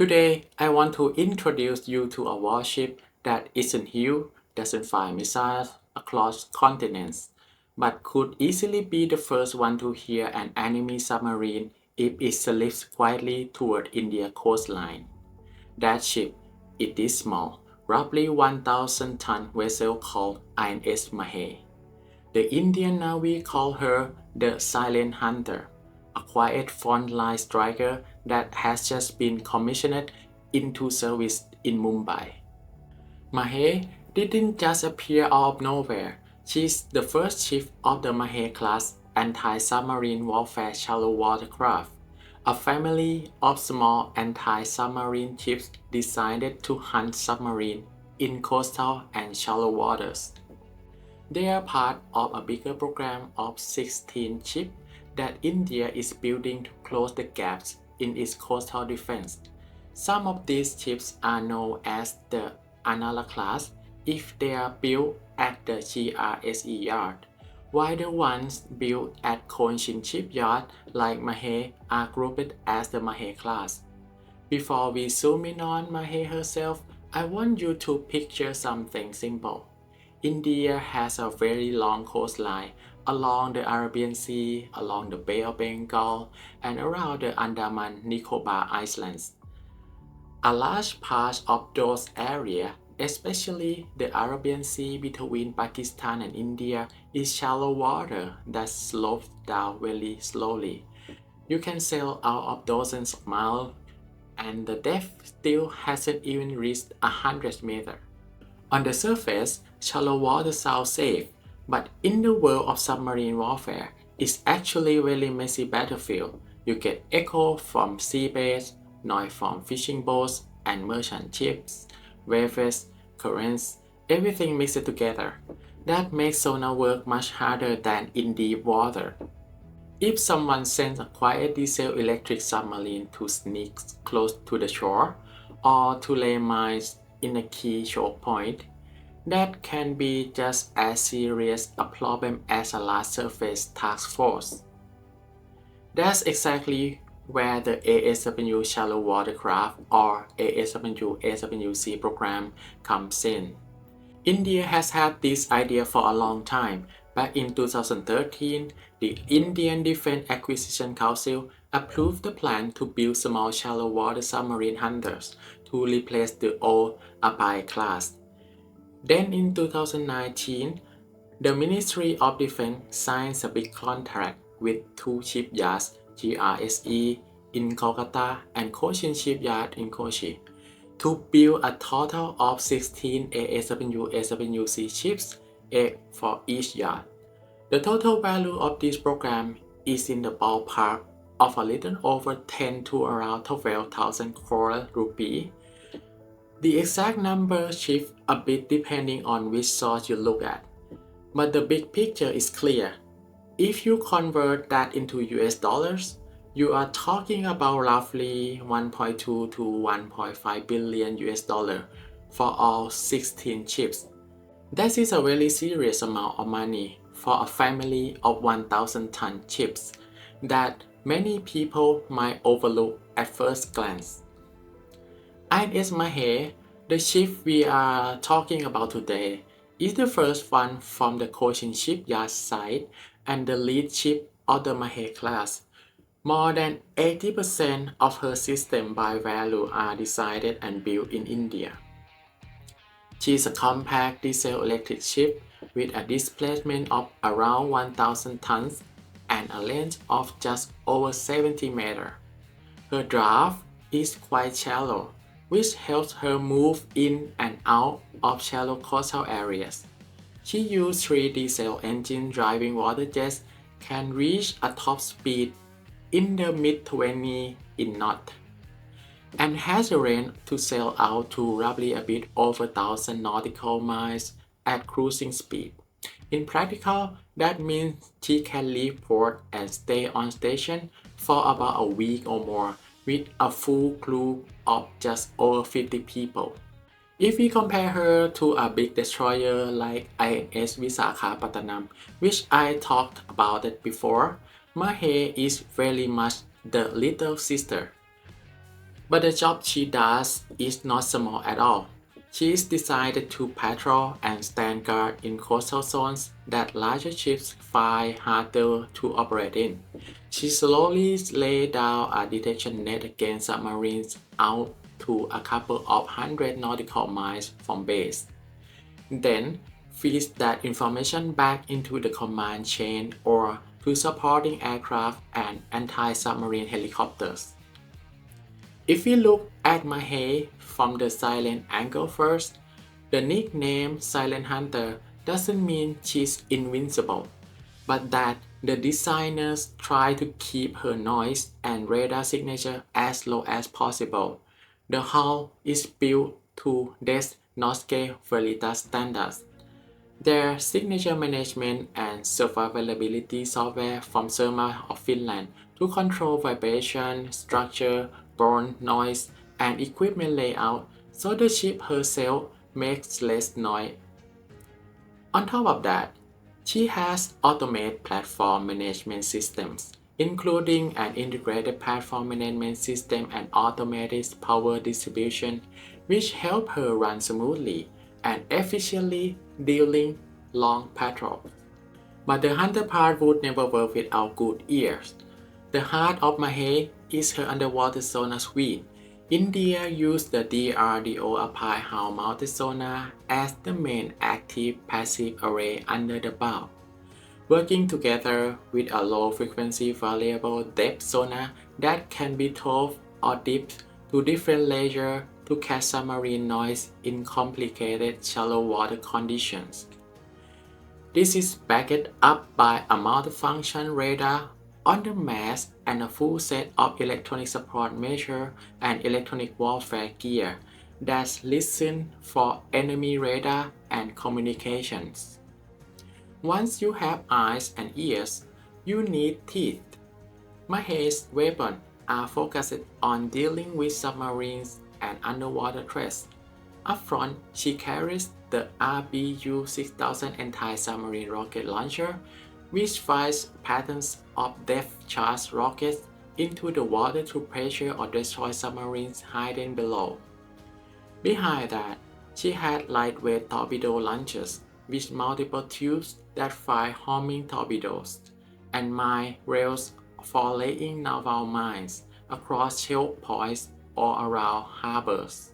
Today, I want to introduce you to a warship that isn't huge, doesn't fire missiles across continents, but could easily be the first one to hear an enemy submarine if it slips quietly toward India coastline. That ship, it is small, roughly 1,000-ton vessel called INS Mahe. The Indian Navy called her the Silent Hunter, a quiet front-line striker that has just been commissioned into service in Mumbai. Mahe didn't just appear out of nowhere. She's the first ship of the Mahe-class anti-submarine warfare shallow water craft, a family of small anti-submarine ships designed to hunt submarines in coastal and shallow waters. They are part of a bigger program of 16 ships that India is building to close the gaps in its coastal defense. Some of these ships are known as the Anala class if they are built at the GRSE yard, while the ones built at Cochin Shipyard like Mahe are grouped as the Mahe class. Before we zoom in on Mahe herself, I want you to picture something simple. India has a very long coastline along the Arabian Sea, along the Bay of Bengal, and around the Andaman Nicobar Islands. A large part of those areas, especially the Arabian Sea between Pakistan and India, is shallow water that slopes down very slowly. You can sail out of dozens of miles, and the depth still hasn't even reached 100 meters. On the surface, shallow water sounds safe, but in the world of submarine warfare, it's actually a very messy battlefield. You get echo from seabeds, noise from fishing boats and merchant ships, waves, currents, everything mixed together. That makes sonar work much harder than in deep water. If someone sends a quiet diesel-electric submarine to sneak close to the shore, or to lay mines in a key choke point, that can be just as serious a problem as a large surface task force. That's exactly where the ASW Shallow Watercraft or ASW-SWC program comes in. India has had this idea for a long time. Back in 2013, the Indian Defense Acquisition Council approved the plan to build small shallow water submarine hunters to replace the old Mahe-class. Then in 2019, the Ministry of Defense signs a big contract with two shipyards, GRSE in Kolkata and Cochin Shipyard in Kochi, to build a total of 16 ASW-SWC ships, 8 for each yard. The total value of this program is in the ballpark of a little over 10 to around 12,000 crore rupee. The exact number shifts a bit depending on which source you look at, but the big picture is clear. If you convert that into US dollars, you are talking about roughly 1.2 to 1.5 billion US dollar for all 16 ships. That is a very serious amount of money for a family of 1,000-ton ships that many people might overlook at first glance. INS Mahe, the ship we are talking about today, is the first one from the Cochin Shipyard side and the lead ship of the Mahe-class. More than 80% of her system by value are designed and built in India. She is a compact diesel-electric ship with a displacement of around 1,000 tons and a length of just over 70 meters. Her draft is quite shallow, which helps her move in and out of shallow coastal areas. She uses 3 diesel engine driving water jets, can reach a top speed in the mid-20 in knot, and has a range to sail out to roughly a bit over 1,000 nautical miles at cruising speed. In practical, that means she can leave port and stay on station for about a week or more with a full crew of just over 50 people. If we compare her to a big destroyer like INS Visakhapatnam, which I talked about it before, Mahe is very much the little sister. But the job she does is not small at all. She is designed to patrol and stand guard in coastal zones that larger ships find harder to operate in. She slowly lays down a detection net against submarines out to a couple of hundred nautical miles from base. Then feeds that information back into the command chain or to supporting aircraft and anti-submarine helicopters. If we look at Mahe from the silent angle first, the nickname Silent Hunter doesn't mean she's invincible, but that the designers try to keep her noise and radar signature as low as possible. The hull is built to Des Norske Veritas standards. Their signature management and survivability software from Surma of Finland to control vibration, structure, burn, noise, and equipment layout so the ship herself makes less noise. On top of that, she has automated platform management systems, including an integrated platform management system and automated power distribution, which help her run smoothly and efficiently during long patrols. But the hunter part would never work without good ears. The heart of Mahe is her underwater sonar suite. India used the DRDO Apai Howl mounted sonar as the main active-passive array under the bow. Working together with a low-frequency variable depth sonar that can be towed or dipped to different layers to catch submarine noise in complicated shallow water conditions. This is backed up by a multifunction radar on the mast and a full set of electronic support measures and electronic warfare gear that listen for enemy radar and communications. Once you have eyes and ears, you need teeth. Mahe's weapons are focused on dealing with submarines and underwater threats. Up front, she carries the RBU-6000 anti-submarine rocket launcher, which fires patterns of depth-charge rockets into the water to pressure or destroy submarines hidden below. Behind that, she had lightweight torpedo launchers with multiple tubes that fire homing torpedoes, and mine rails for laying naval mines across choke points or around harbors.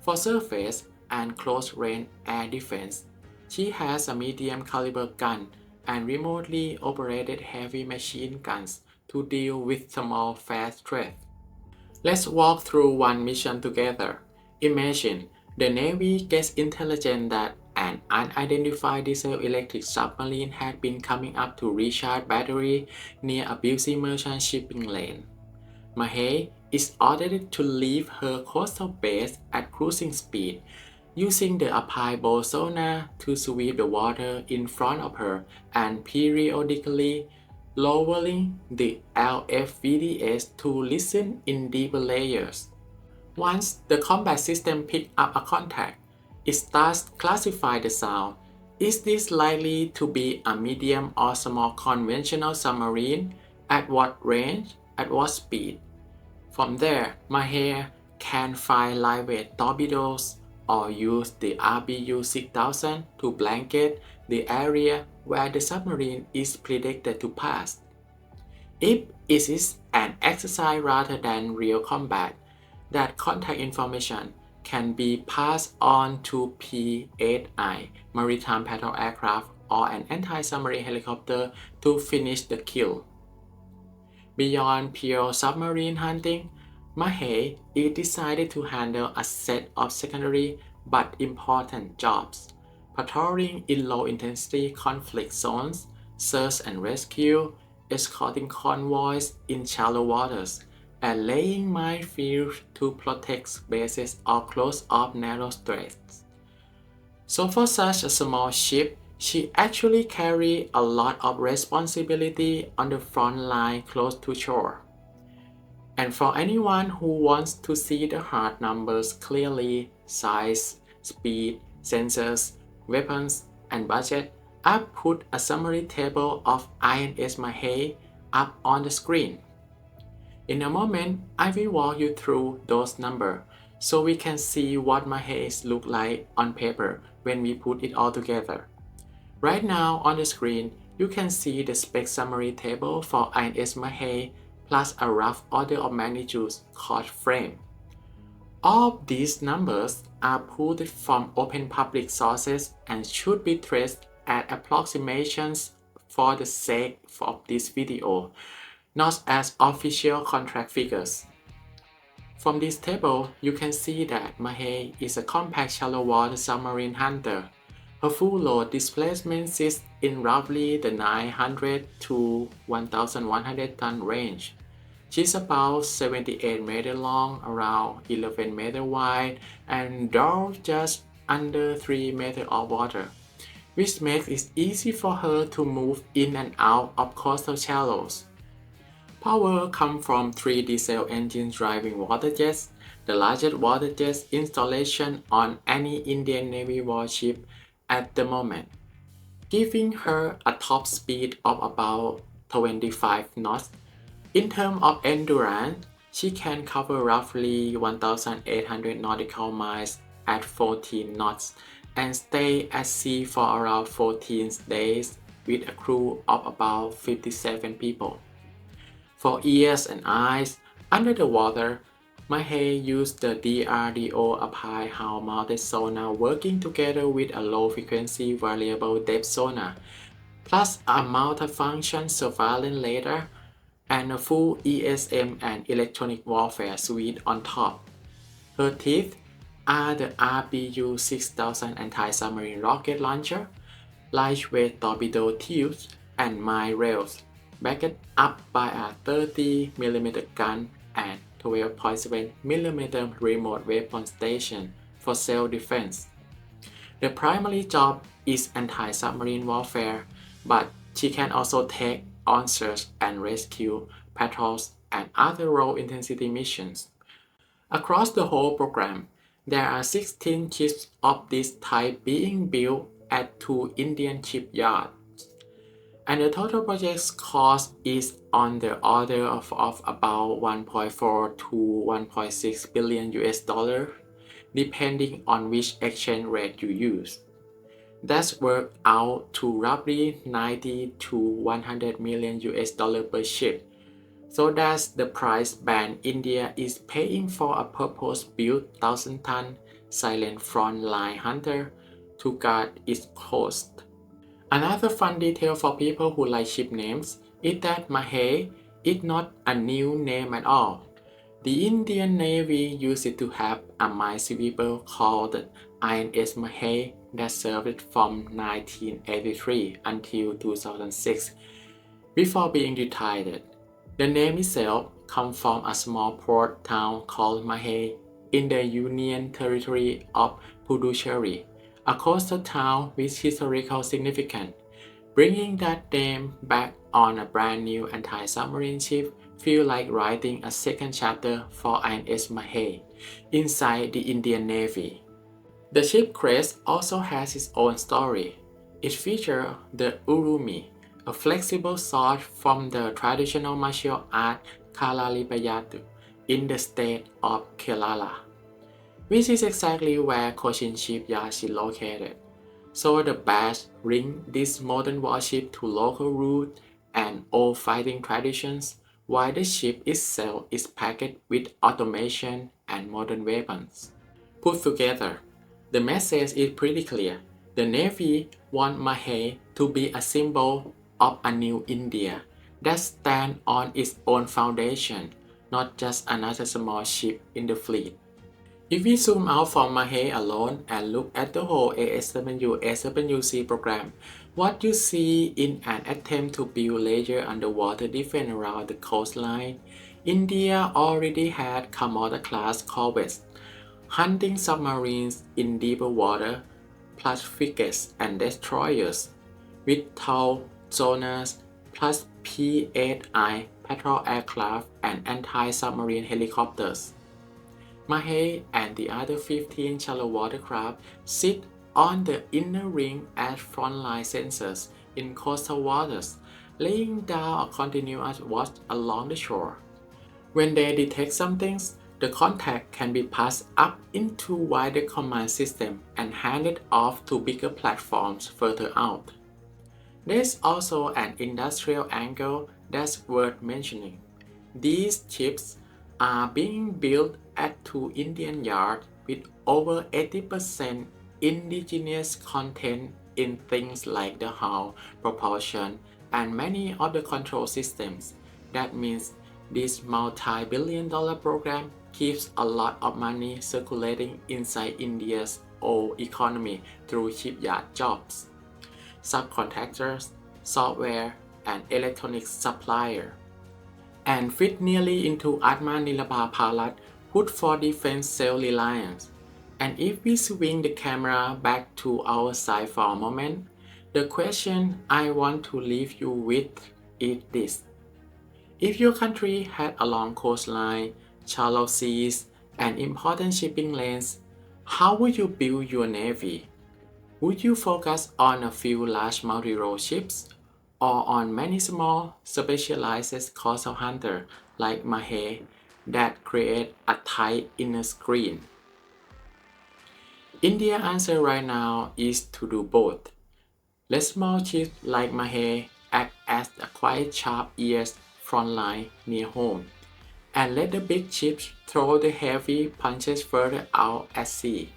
For surface and close-range air defense, she has a medium-caliber gun and remotely operated heavy machine guns to deal with small fast threats. Let's walk through one mission together. Imagine the Navy gets intelligence that an unidentified diesel-electric submarine had been coming up to recharge battery near a busy merchant shipping lane. Mahe is ordered to leave her coastal base at cruising speed, using the Apai bow sonar to sweep the water in front of her and periodically lowering the LFVDS to listen in deeper layers. Once the combat system picks up a contact, it starts to classify the sound. Is this likely to be a medium or small conventional submarine? At what range? At what speed? From there, Mahe can fire lightweight torpedoes or use the RBU-6000 to blanket the area where the submarine is predicted to pass. If it is an exercise rather than real combat, that contact information can be passed on to P-8I maritime patrol aircraft or an anti-submarine helicopter to finish the kill. Beyond pure submarine hunting, Mahe is decided to handle a set of secondary but important jobs: patrolling in low-intensity conflict zones, search and rescue, escorting convoys in shallow waters, and laying minefields to protect bases or close off narrow straits. So for such a small ship, she actually carries a lot of responsibility on the front line close to shore. And for anyone who wants to see the hard numbers clearly, size, speed, sensors, weapons, and budget, I've put a summary table of INS Mahe up on the screen. In a moment, I will walk you through those numbers so we can see what Mahe look like on paper when we put it all together. Right now on the screen, you can see the spec summary table for INS Mahe plus a rough order of magnitude cost frame. All these numbers are pulled from open public sources and should be traced as approximations for the sake of this video, not as official contract figures. From this table, you can see that Mahe is a compact shallow water submarine hunter. Her full load displacement sits in roughly the 900 to 1100 ton range. She's about 78 meters long, around 11 meters wide, and draws just under 3 meters of water, which makes it easy for her to move in and out of coastal shallows. Power comes from 3 diesel engines driving water jets, the largest water jet installation on any Indian Navy warship at the moment, giving her a top speed of about 25 knots. In terms of endurance, she can cover roughly 1,800 nautical miles at 14 knots and stay at sea for around 14 days with a crew of about 57 people. For ears and eyes under the water, Mahe used the DRDO Applied Hull-mounted sonar working together with a low-frequency variable depth sonar, plus a multifunction surveillance radar and a full ESM and electronic warfare suite on top. Her teeth are the RBU-6000 anti-submarine rocket launcher, lightweight torpedo tubes, and mine rails, backed up by a 30mm gun and 12.7mm remote weapon station for self-defense. The primary job is anti-submarine warfare, but she can also take on search and rescue, patrols, and other low-intensity missions. Across the whole program, there are 16 ships of this type being built at 2 Indian shipyards, and the total project cost is on the order of about 1.4 to 1.6 billion US dollar, depending on which exchange rate you use. That's worked out to roughly 90 to 100 million US dollar per ship. So that's the price band India is paying for a purpose-built 1,000-ton silent front line hunter to guard its coast. Another fun detail for people who like ship names is that Mahe is not a new name at all. The Indian Navy used to have a minesweeper called INS Mahe that served from 1983 until 2006 before being retired. The name itself comes from a small port town called Mahe in the Union Territory of Puducherry, a coastal town with historical significance. Bringing that name back on a brand new anti-submarine ship feels like writing a second chapter for INS Mahe inside the Indian Navy. The ship crest also has its own story. It features the urumi, a flexible sword from the traditional martial art Kalalipayattu in the state of Kerala, which is exactly where Cochin Shipyard is located. So the badge links this modern warship to local roots and old fighting traditions, while the ship itself is packed with automation and modern weapons. Put together, the message is pretty clear. The Navy wants Mahe to be a symbol of a new India that stands on its own foundation, not just another small ship in the fleet. If we zoom out from Mahe alone and look at the whole ASW-SWC program, what you see in an attempt to build layered underwater defense around the coastline, India already had Mahe-class corvettes, hunting submarines in deeper water, plus frigates and destroyers, with tall sonars, plus P-8I patrol aircraft and anti-submarine helicopters. Mahe and the other 15 shallow watercraft sit on the inner ring as frontline sensors in coastal waters, laying down a continuous watch along the shore. When they detect something, the contact can be passed up into wider command system and handed off to bigger platforms further out. There's also an industrial angle that's worth mentioning. These ships are being built at two Indian yards with over 80% indigenous content in things like the hull, propulsion, and many other control systems. That means this multi-billion-dollar program keeps a lot of money circulating inside India's old economy through shipyard jobs, subcontractors, software, and electronics supplier, and fit nearly into Atma Nilabha Bharat Hood for Defense self-reliance. And if we swing the camera back to our side for a moment, the question I want to leave you with is this. If your country had a long coastline, shallow seas, and important shipping lanes, how would you build your navy? Would you focus on a few large multi-role ships or on many small, specialized coastal hunters like Mahe that create a tight inner screen? India's answer right now is to do both. Let small ships like Mahe act as a quiet sharp ears front line near home, and let the big ships throw the heavy punches further out at sea.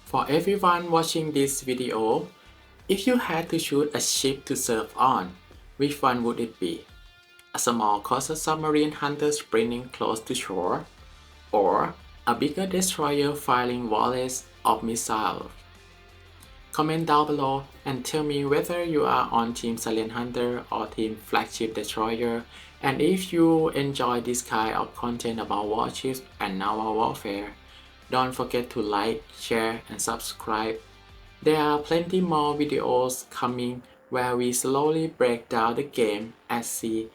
For everyone watching this video, if you had to choose a ship to surf on, which one would it be? A small coastal submarine hunter sprinting close to shore, or a bigger destroyer firing volleys of missiles? Comment down below and tell me whether you are on Team Silent Hunter or Team Flagship Destroyer, and if you enjoy this kind of content about warships and naval warfare. Don't forget to like, share, and subscribe. There are plenty more videos coming where we slowly break down the game at sea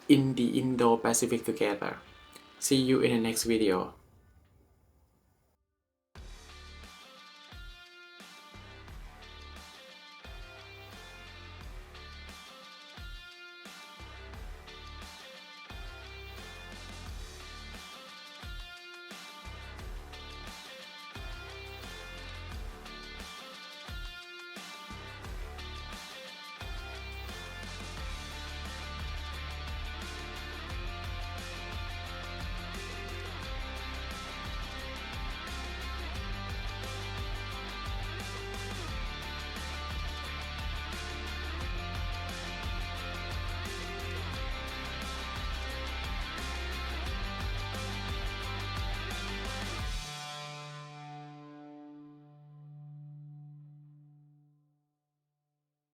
in the Indo-Pacific together. See you in the next video.